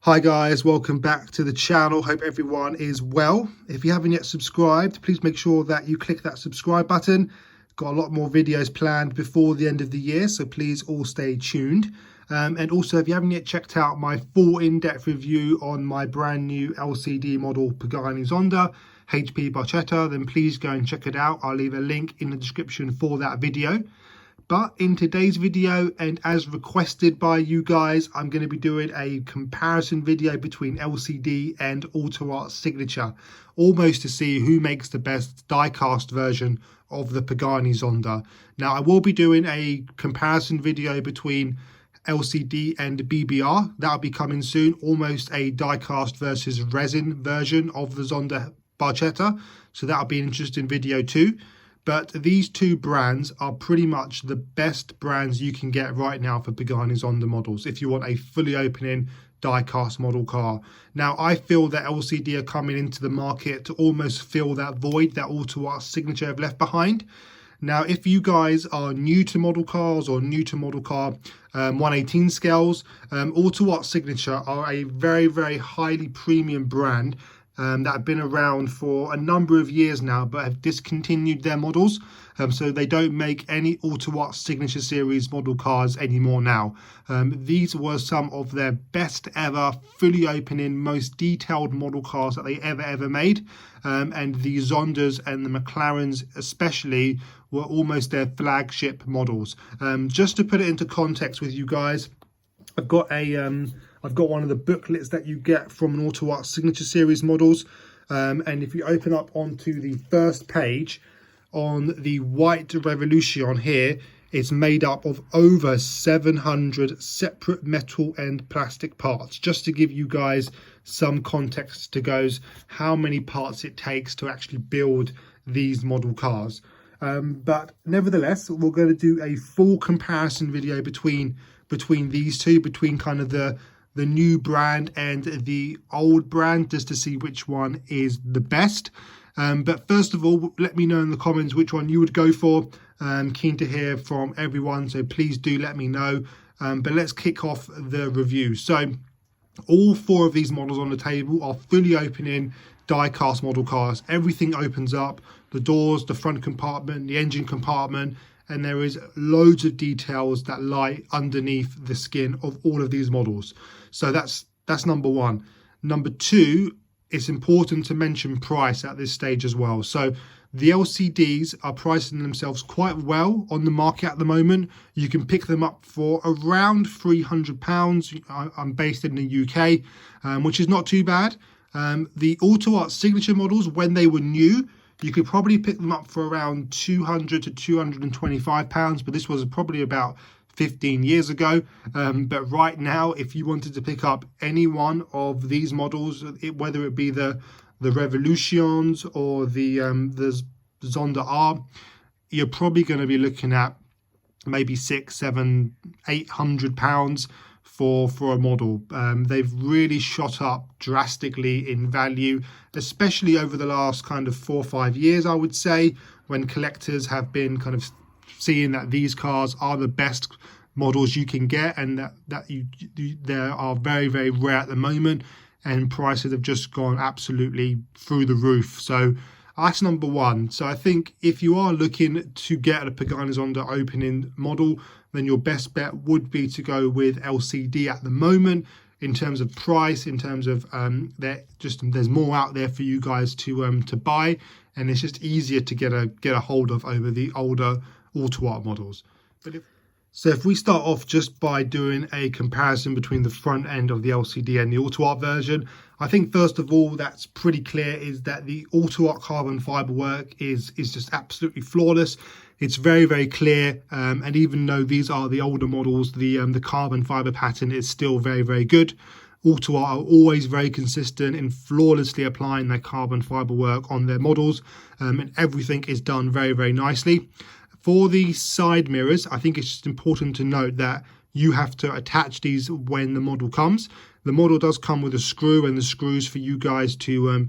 Hi guys, welcome back to the channel. Hope everyone is well. If you haven't yet subscribed, please make sure that you click that subscribe button. Got a lot more videos planned before the end of the year, so please all stay tuned. And also, if you haven't yet checked out my full in-depth review on my brand new LCD model Pagani Zonda HP Barchetta, then please go and check it out. I'll leave a link in the description for that video. But in today's video, and as requested by you guys, I'm going to be doing a comparison video between LCD and AUTOart Signature, almost to see who makes the best die-cast version of the Pagani Zonda. Now, I will be doing a comparison video between LCD and BBR. That'll be coming soon, almost a die-cast versus resin version of the Zonda Barchetta. So that'll be an interesting video too. But these two brands are pretty much the best brands you can get right now for Pagani Zonda models if you want a fully opening die-cast model car. Now, I feel that LCD are coming into the market to almost fill that void that AUTOart Signature have left behind. Now, if you guys are new to model cars or new to model car 118 scales, AUTOart Signature are a very, very highly premium brand that have been around for a number of years now, but have discontinued their models. So they don't make any AUTOart Signature Series model cars anymore now. These were some of their best ever, fully opening, most detailed model cars that they ever made. And the Zondas and the McLarens especially were almost their flagship models. Just to put it into context with you guys, I've got one of the booklets that you get from an AUTOart Signature Series models. And if you open up onto the first page, on the white Revolution here, it's made up of over 700 separate metal and plastic parts. Just to give you guys some context to goes how many parts it takes to actually build these model cars. But nevertheless, we're going to do a full comparison video between these two, between kind of the new brand and the old brand, just to see which one is the best. But first of all, let me know in the comments which one you would go for. I'm keen to hear from everyone, so please do let me know. But let's kick off the review. So all four of these models on the table are fully opening die-cast model cars. Everything opens up, the doors, the front compartment, the engine compartment, and there is loads of details that lie underneath the skin of all of these models. So that's number one. Number two, it's important to mention price at this stage as well. So the LCDs are pricing themselves quite well on the market at the moment. You can pick them up for around £300. I'm based in the UK, which is not too bad. The AUTOart Signature models, when they were new, you could probably pick them up for around £200 to £225, but this was probably about 15 years ago. But right now, if you wanted to pick up any one of these models, whether it be the Revolutions or the Zonda R, you're probably going to be looking at maybe £600, £700, £800 for a model. They've really shot up drastically in value, especially over the last kind of 4 or 5 years, I would say, when collectors have been kind of seeing that these cars are the best models you can get, and that they are very, very rare at the moment, and prices have just gone absolutely through the roof. So that's number one. So I think if you are looking to get a Pagani Zonda opening model, then your best bet would be to go with LCD at the moment, in terms of price, in terms of there's more out there for you guys to buy, and it's just easier to get a hold of over the older AUTOart models. So if we start off just by doing a comparison between the front end of the LCD and the AUTOart version, I think first of all that's pretty clear is that the AUTOart carbon fiber work is just absolutely flawless. It's very, very clear, and even though these are the older models, the carbon fiber pattern is still very, very good. AUTOart are always very consistent in flawlessly applying their carbon fiber work on their models, and everything is done very, very nicely. For the side mirrors, I think it's just important to note that you have to attach these when the model comes. The model does come with a screw, and the screws for you guys to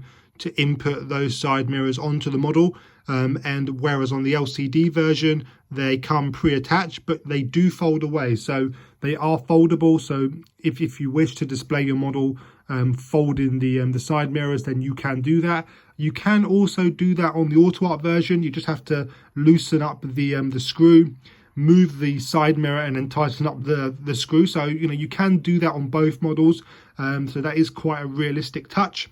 input those side mirrors onto the model. And whereas on the LCD version, they come pre-attached, but they do fold away. So They are foldable, so if you wish to display your model folding the side mirrors, then you can do that. You can also do that on the AUTOart version. You just have to loosen up the screw, move the side mirror, and then tighten up the screw. So you can do that on both models. So that is quite a realistic touch.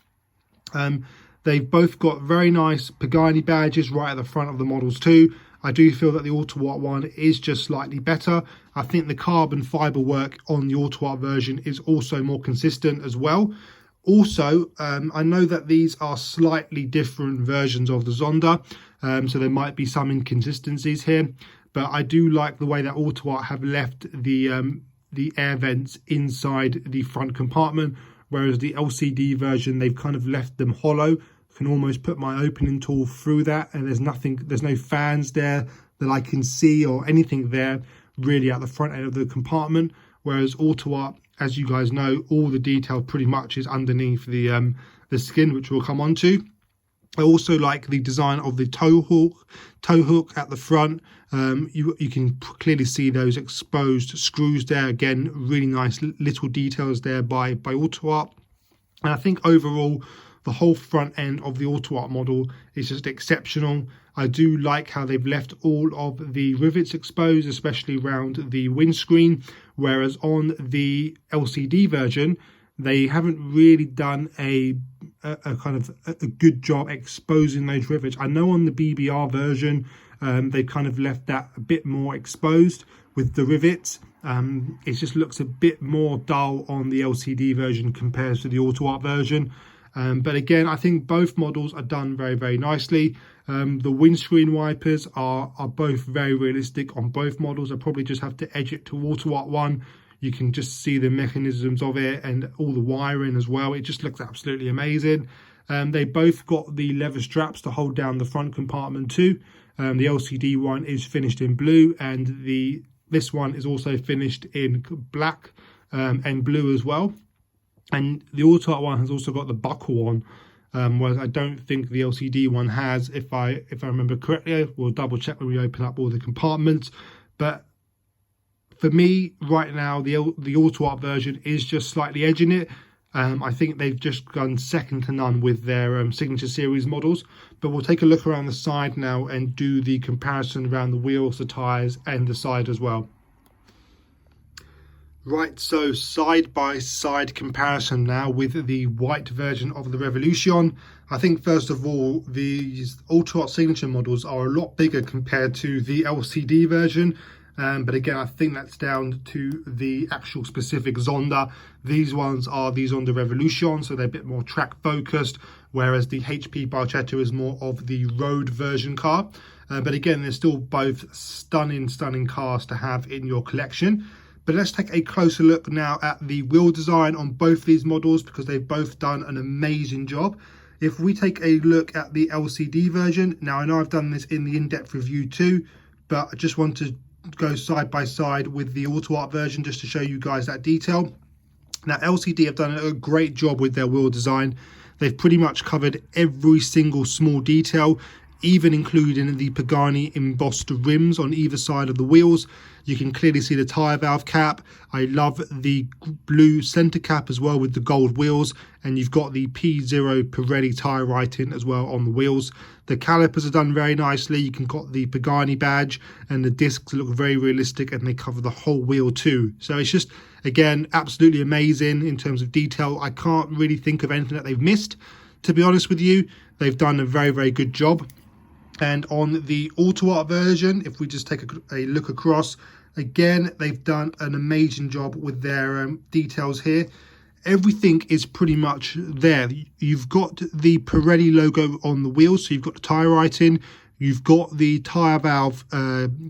They've both got very nice Pagani badges right at the front of the models too. I do feel that the AUTOart one is just slightly better. I think the carbon fiber work on the AUTOart version is also more consistent as well. Also, I know that these are slightly different versions of the Zonda, so there might be some inconsistencies here, but I do like the way that AUTOart have left the air vents inside the front compartment, whereas the LCD version, they've kind of left them hollow. Can almost put my opening tool through that, and there's no fans there that I can see or anything there really at the front end of the compartment, whereas AUTOart, as you guys know, all the detail pretty much is underneath the skin, which we'll come on to. I also like the design of the tow hook at the front. You can clearly see those exposed screws there. Again, really nice little details there by AUTOart. And I think overall, the whole front end of the AUTOart model is just exceptional. I do like how they've left all of the rivets exposed, especially around the windscreen, whereas on the LCD version, they haven't really done a good job exposing those rivets. I know on the BBR version, they kind of left that a bit more exposed with the rivets. It just looks a bit more dull on the LCD version compared to the AUTOart version. But again, I think both models are done very, very nicely. The windscreen wipers are both very realistic on both models. I probably just have to edge it to AUTOart one. You can just see the mechanisms of it and all the wiring as well. It just looks absolutely amazing. They both got the leather straps to hold down the front compartment too. The LCD one is finished in blue, and this one is also finished in black and blue as well. And the AUTOart one has also got the buckle on, whereas I don't think the LCD one has, if I remember correctly. We'll double check when we open up all the compartments. But for me, right now, the AUTOart version is just slightly edging it. I think they've just gone second to none with their Signature Series models. But we'll take a look around the side now and do the comparison around the wheels, the tyres, and the side as well. Right, so side-by-side comparison now with the white version of the Revolution. I think first of all, these AUTOart Signature models are a lot bigger compared to the LCD version. But again, I think that's down to the actual specific Zonda. These ones are the Zonda Revolution, so they're a bit more track focused, whereas the HP Barchetta is more of the road version car. But again, they're still both stunning cars to have in your collection. But let's take a closer look now at the wheel design on both these models, because they've both done an amazing job. If we take a look at the LCD version, now I know I've done this in the in-depth review too, but I just want to go side by side with the AUTOart version just to show you guys that detail. Now LCD have done a great job with their wheel design. They've pretty much covered every single small detail, even including the Pagani embossed rims on either side of the wheels. You can clearly see the tyre valve cap. I love the blue centre cap as well with the gold wheels, and you've got the P0 Pirelli tyre writing as well on the wheels. The calipers are done very nicely. You can got the Pagani badge, and the discs look very realistic, and they cover the whole wheel too. So it's just, again, absolutely amazing in terms of detail. I can't really think of anything that they've missed, to be honest with you. They've done a very, very good job. And on the AUTOart version, if we just take a look across, again, they've done an amazing job with their details here. Everything is pretty much there. You've got the Pirelli logo on the wheels, so you've got the tyre writing. You've got the tyre valve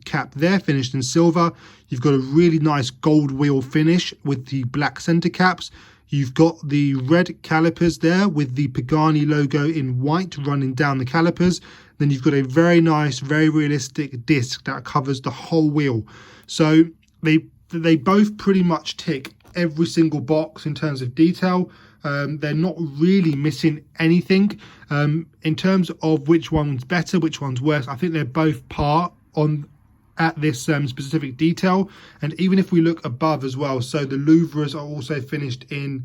cap there, finished in silver. You've got a really nice gold wheel finish with the black centre caps. You've got the red calipers there with the Pagani logo in white running down the calipers. Then you've got a very nice, very realistic disc that covers the whole wheel. So they both pretty much tick every single box in terms of detail. They're not really missing anything. In terms of which one's better, which one's worse, I think they're both par on at this specific detail. And even if we look above as well, so the louvres are also finished in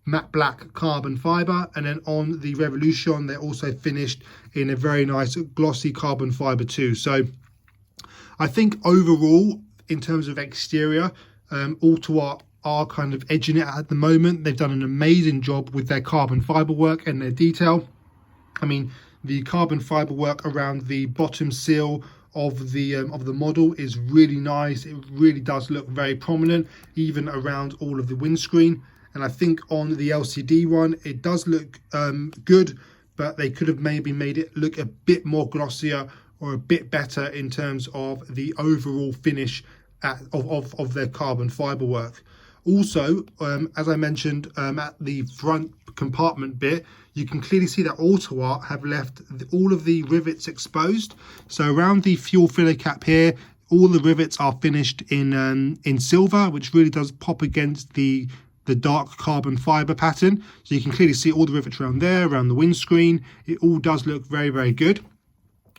matte black carbon fiber, and then on the Revolution they're also finished in a very nice glossy carbon fiber too. So I think overall, in terms of exterior, AUTOart are kind of edging it at the moment. They've done an amazing job with their carbon fiber work and their detail. I mean, the carbon fiber work around the bottom seal of the model is really nice. It really does look very prominent, even around all of the windscreen. And I think on the LCD one, it does look good, but they could have maybe made it look a bit more glossier or a bit better in terms of the overall finish of their carbon fiber work. Also, as I mentioned, at the front compartment bit, you can clearly see that AUTOart have left all of the rivets exposed. So around the fuel filler cap here, all the rivets are finished in silver, which really does pop against the dark carbon fiber pattern. So you can clearly see all the rivets around there, around the windscreen. It all does look very, very good.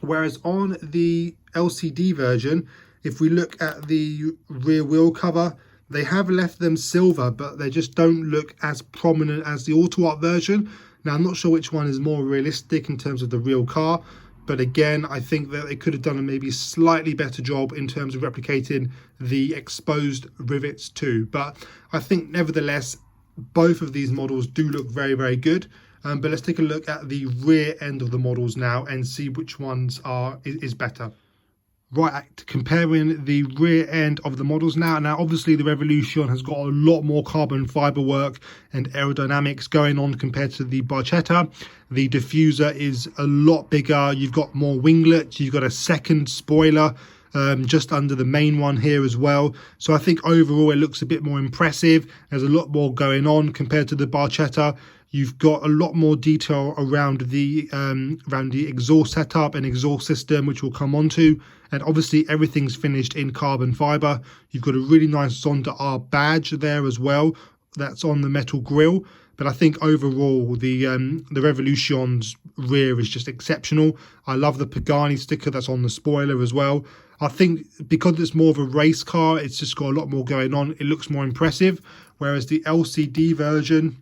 Whereas on the LCD version, if we look at the rear wheel cover, they have left them silver, but they just don't look as prominent as the AUTOart version. Now, I'm not sure which one is more realistic in terms of the real car, but again, I think that they could have done a maybe slightly better job in terms of replicating the exposed rivets too. But I think nevertheless, both of these models do look very, very good. But let's take a look at the rear end of the models now and see which ones is better. Right, comparing the rear end of the models now. Now, obviously, the Revolution has got a lot more carbon fiber work and aerodynamics going on compared to the Barchetta. The diffuser is a lot bigger. You've got more winglets. You've got a second spoiler just under the main one here as well. So I think overall it looks a bit more impressive. There's a lot more going on compared to the Barchetta. You've got a lot more detail around the exhaust setup and exhaust system, which we'll come on to. And obviously everything's finished in carbon fiber. You've got a really nice Zonda R badge there as well. That's on the metal grille. But I think overall the Revolution's rear is just exceptional. I love the Pagani sticker that's on the spoiler as well. I think because it's more of a race car, it's just got a lot more going on. It looks more impressive. Whereas the LCD version,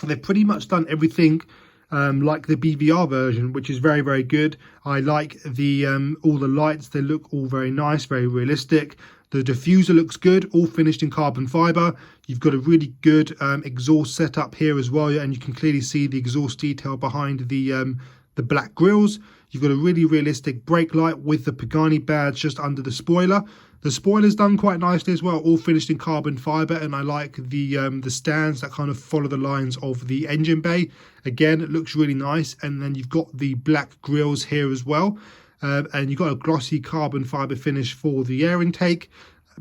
they've pretty much done everything like the BVR version, which is very, very good. I like the all the lights. They look all very nice, very realistic. The diffuser looks good, all finished in carbon fiber. You've got a really good exhaust setup here as well, and you can clearly see the exhaust detail behind the black grills. You've got a really realistic brake light with the Pagani badge just under the spoiler. The spoiler's done quite nicely as well, all finished in carbon fiber, and I like the stands that kind of follow the lines of the engine bay. Again, it looks really nice, and then you've got the black grills here as well, and you've got a glossy carbon fiber finish for the air intake.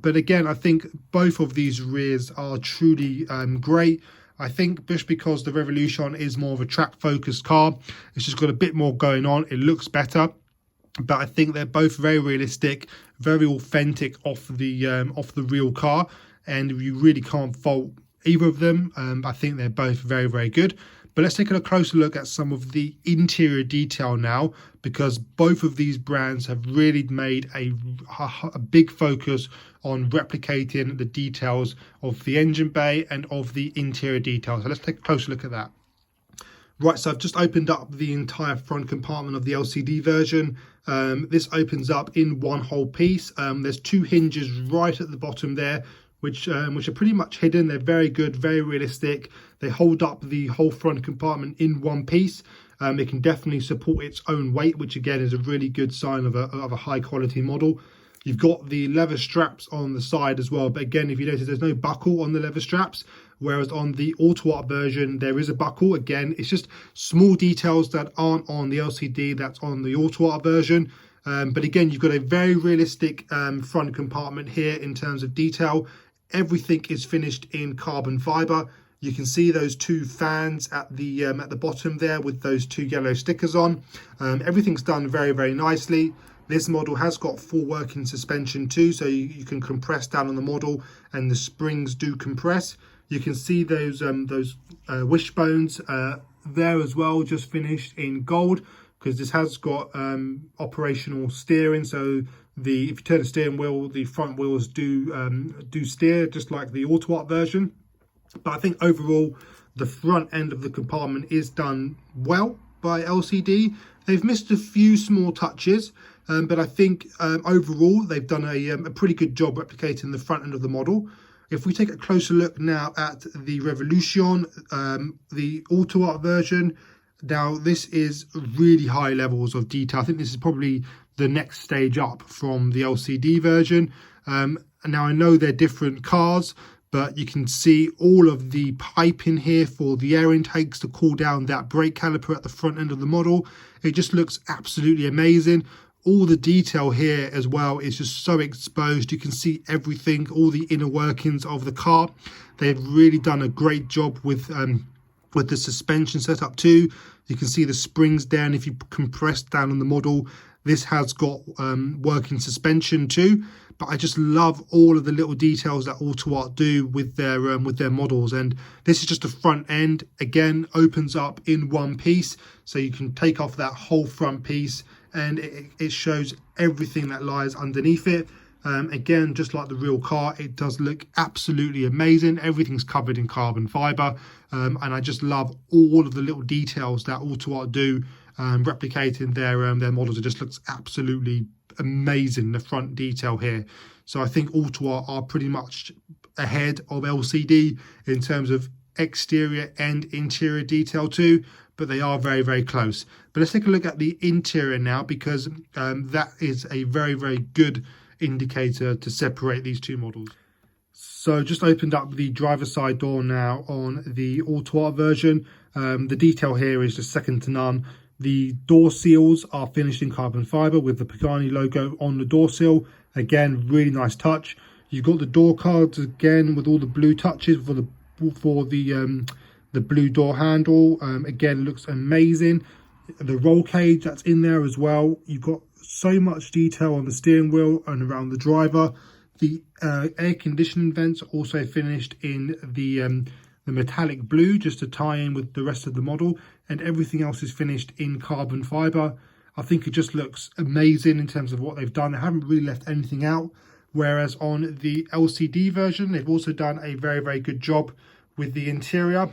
But again, I think both of these rears are truly great. I think just because the Revolution is more of a track-focused car, it's just got a bit more going on. It looks better. But I think they're both very realistic, very authentic off the real car, and you really can't fault either of them. I think they're both very, very good. But let's take a closer look at some of the interior detail now, because both of these brands have really made a big focus on replicating the details of the engine bay and of the interior details. So let's take a closer look at that. Right, so I've just opened up the entire front compartment of the LCD version. This opens up in one whole piece. There's two hinges right at the bottom there, which are pretty much hidden. They're very good, very realistic. They hold up the whole front compartment in one piece. It can definitely support its own weight, which again is a really good sign of a high quality model. You've got the leather straps on the side as well, but again, if you notice, there's no buckle on the leather straps, whereas on the AUTOart version, there is a buckle. Again, it's just small details that aren't on the LCD, that's on the AUTOart version. But again, you've got a very realistic front compartment here in terms of detail. Everything is finished in carbon fiber. You can see those two fans at the bottom there with those two yellow stickers on. Everything's done very, very nicely. This model has got full working suspension too, so you can compress down on the model and the springs do compress. You can see those wishbones there as well, just finished in gold. because this has got operational steering. So if you turn the steering wheel, the front wheels do steer, just like the AUTOart version. But I think overall, the front end of the compartment is done well by LCD. They've missed a few small touches, but I think overall they've done a pretty good job replicating the front end of the model. If we take a closer look now at the Revolution, the AUTOart version, now this is really high levels of detail. I think this is probably the next stage up from the LCD version. Now I know they're different cars, but you can see all of the piping here for the air intakes to cool down that brake caliper at the front end of the model. It just looks absolutely amazing. All the detail here as well is just so exposed. You can see everything, all the inner workings of the car. They've really done a great job with the suspension setup too. You can see the springs down. If you compress down on the model, this has got working suspension too. But I just love all of the little details that AUTOart do with their models. And this is just the front end. Again, opens up in one piece, so you can take off that whole front piece, and it shows everything that lies underneath it. Again, just like the real car, it does look absolutely amazing. Everything's covered in carbon fiber, and I just love all of the little details that AUTOart do, replicating their models. It just looks absolutely amazing, the front detail here. So I think AUTOart are pretty much ahead of LCD in terms of exterior and interior detail too, but they are very, very close. But let's take a look at the interior now, because that is a very, very good indicator to separate these two models. So just opened up the driver's side door now on the AUTOart version. The detail here is just second to none. The door seals are finished in carbon fiber with the Pagani logo on the door seal. Again, really nice touch. You've got the door cards again with all the blue touches for the blue door handle. Again, looks amazing. The roll cage that's in there as well. You've got so much detail on the steering wheel and around the driver. The air conditioning vents are also finished in the metallic blue, just to tie in with the rest of the model, and everything else is finished in carbon fiber. I think it just looks amazing in terms of what they've done. They haven't really left anything out, whereas on the LCD version, they've also done a very, very good job with the interior.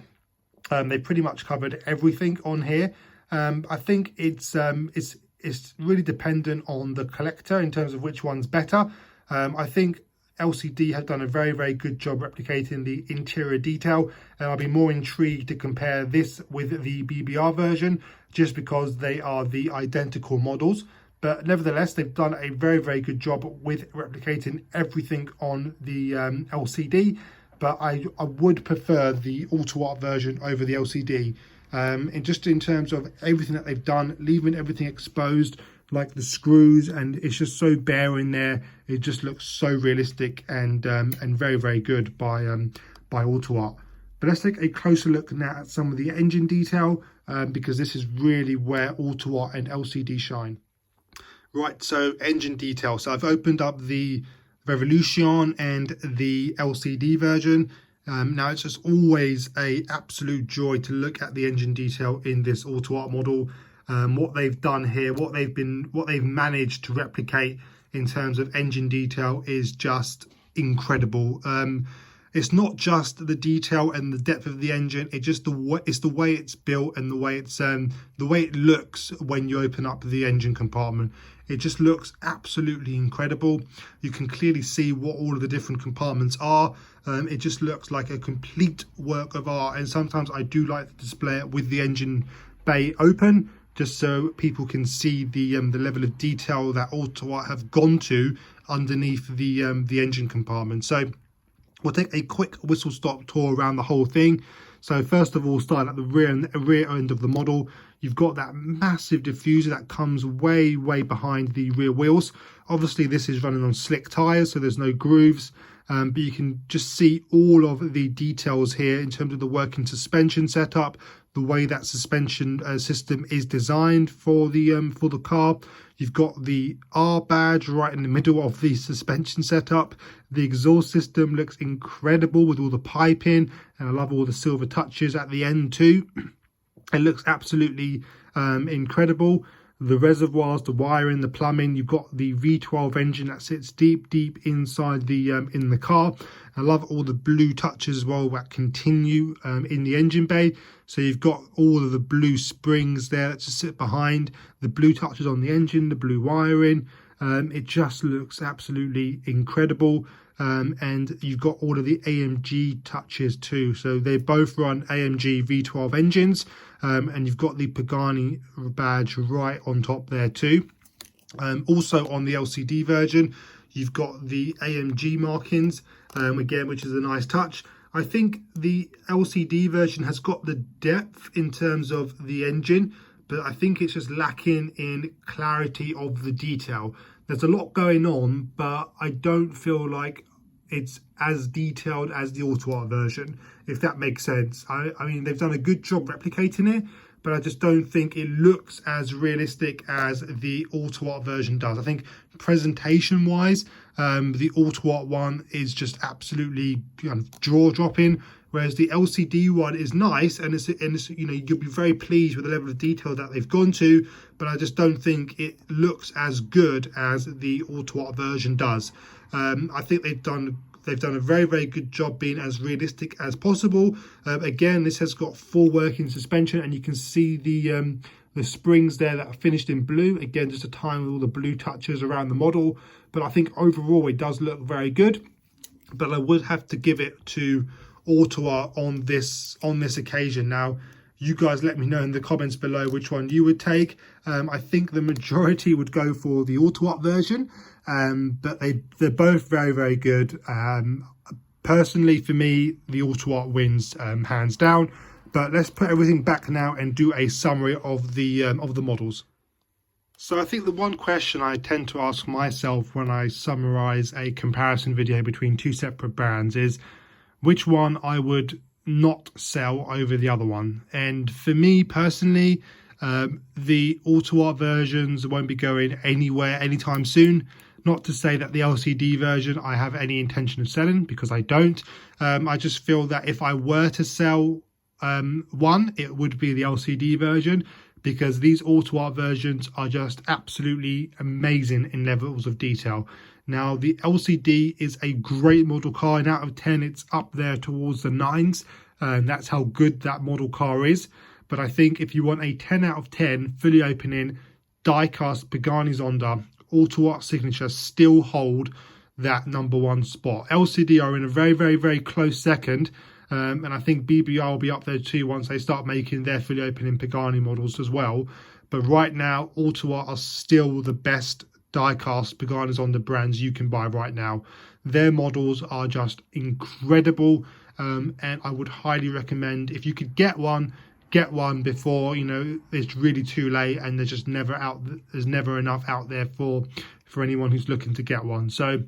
They pretty much covered everything on here. I think it's really dependent on the collector in terms of which one's better. I think LCD have done a very, very good job replicating the interior detail, and I'll be more intrigued to compare this with the BBR version, just because they are the identical models. But nevertheless, they've done a very, very good job with replicating everything on the LCD. But I would prefer the AUTOart version over the LCD. And just in terms of everything that they've done, leaving everything exposed, like the screws, and it's just so bare in there. It just looks so realistic and very, very good by AUTOart. But let's take a closer look now at some of the engine detail, because this is really where AUTOart and LCD shine. Right, so engine detail. So I've opened up the Revolution and the LCD version. Now it's just always a absolute joy to look at the engine detail in this AUTOart model. What they've done here, what they've managed to replicate in terms of engine detail is just incredible. It's not just the detail and the depth of the engine; it's just the way it's built and the way it looks when you open up the engine compartment. It just looks absolutely incredible. You can clearly see what all of the different compartments are. It just looks like a complete work of art. And sometimes I do like to display it with the engine bay open, just so people can see the level of detail that AUTOart have gone to underneath the engine compartment. So we'll take a quick whistle-stop tour around the whole thing. So first of all, starting at the rear end of the model, you've got that massive diffuser that comes way, way behind the rear wheels. Obviously, this is running on slick tyres, so there's no grooves. But you can just see all of the details here in terms of the working suspension setup, the way that suspension system is designed for the car. You've got the R badge right in the middle of the suspension setup. The exhaust system looks incredible with all the piping, and I love all the silver touches at the end too. It looks absolutely incredible. the reservoirs, the wiring, the plumbing. You've got the V12 engine that sits deep inside the in the car. I love all the blue touches as well that continue in the engine bay. So you've got all of the blue springs there that just sit behind, the blue touches on the engine, the blue wiring. It just looks absolutely incredible. And you've got all of the AMG touches too. So they both run AMG V12 engines, and you've got the Pagani badge right on top there too. Also on the LCD version, you've got the AMG markings, again, which is a nice touch. I think the LCD version has got the depth in terms of the engine, but I think it's just lacking in clarity of the detail. There's a lot going on, but I don't feel like it's as detailed as the AUTOart version, if that makes sense. I mean, they've done a good job replicating it, but I just don't think it looks as realistic as the AUTOart version does. I think presentation-wise, the AUTOart one is just absolutely jaw-dropping, whereas the LCD one is nice, and it's you know, you'll be very pleased with the level of detail that they've gone to, but I just don't think it looks as good as the AUTOart version does. I think they've done a very good job being as realistic as possible. Again, this has got full working suspension, and you can see the springs there that are finished in blue. Again, just a time with all the blue touches around the model, but I think overall it does look very good. But I would have to give it to AUTOart on this occasion. Now, you guys let me know in the comments below which one you would take. I think the majority would go for the AUTOart version, but they're both very good. Personally, for me, the AUTOart wins hands down. But let's put everything back now and do a summary of the models. So I think the one question I tend to ask myself when I summarize a comparison video between two separate brands is which one I would not sell over the other one. And for me personally, the AUTOart versions won't be going anywhere anytime soon. Not to say that the LCD version I have any intention of selling, because I don't. I just feel that if I were to sell one, it would be the LCD version, because these AUTOart versions are just absolutely amazing in levels of detail. Now, the LCD is a great model car, and out of 10, it's up there towards the 9s. That's how good that model car is. But I think if you want a 10 out of 10 fully opening die-cast Pagani Zonda, AUTOart signature still hold that #1 spot. LCD are in a very close second. And I think BBR will be up there too once they start making their fully opening Pagani models as well. But right now, AUTOart are still the best die-cast Paganis on the brands you can buy right now. Their models are just incredible, and I would highly recommend, if you could get one before, you know, it's really too late, and there's never enough out there for anyone who's looking to get one. So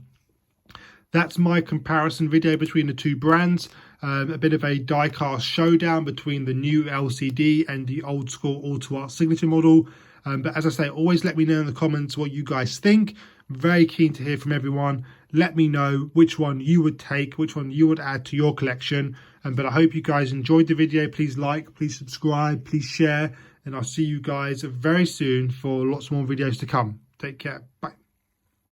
that's my comparison video between the two brands. A bit of a die-cast showdown between the new LCD and the old school AUTOart signature model. But as I say, always let me know in the comments what you guys think. Very keen to hear from everyone. Let me know which one you would take, which one you would add to your collection. But I hope you guys enjoyed the video. Please like, please subscribe, please share. And I'll see you guys very soon for lots more videos to come. Take care. Bye.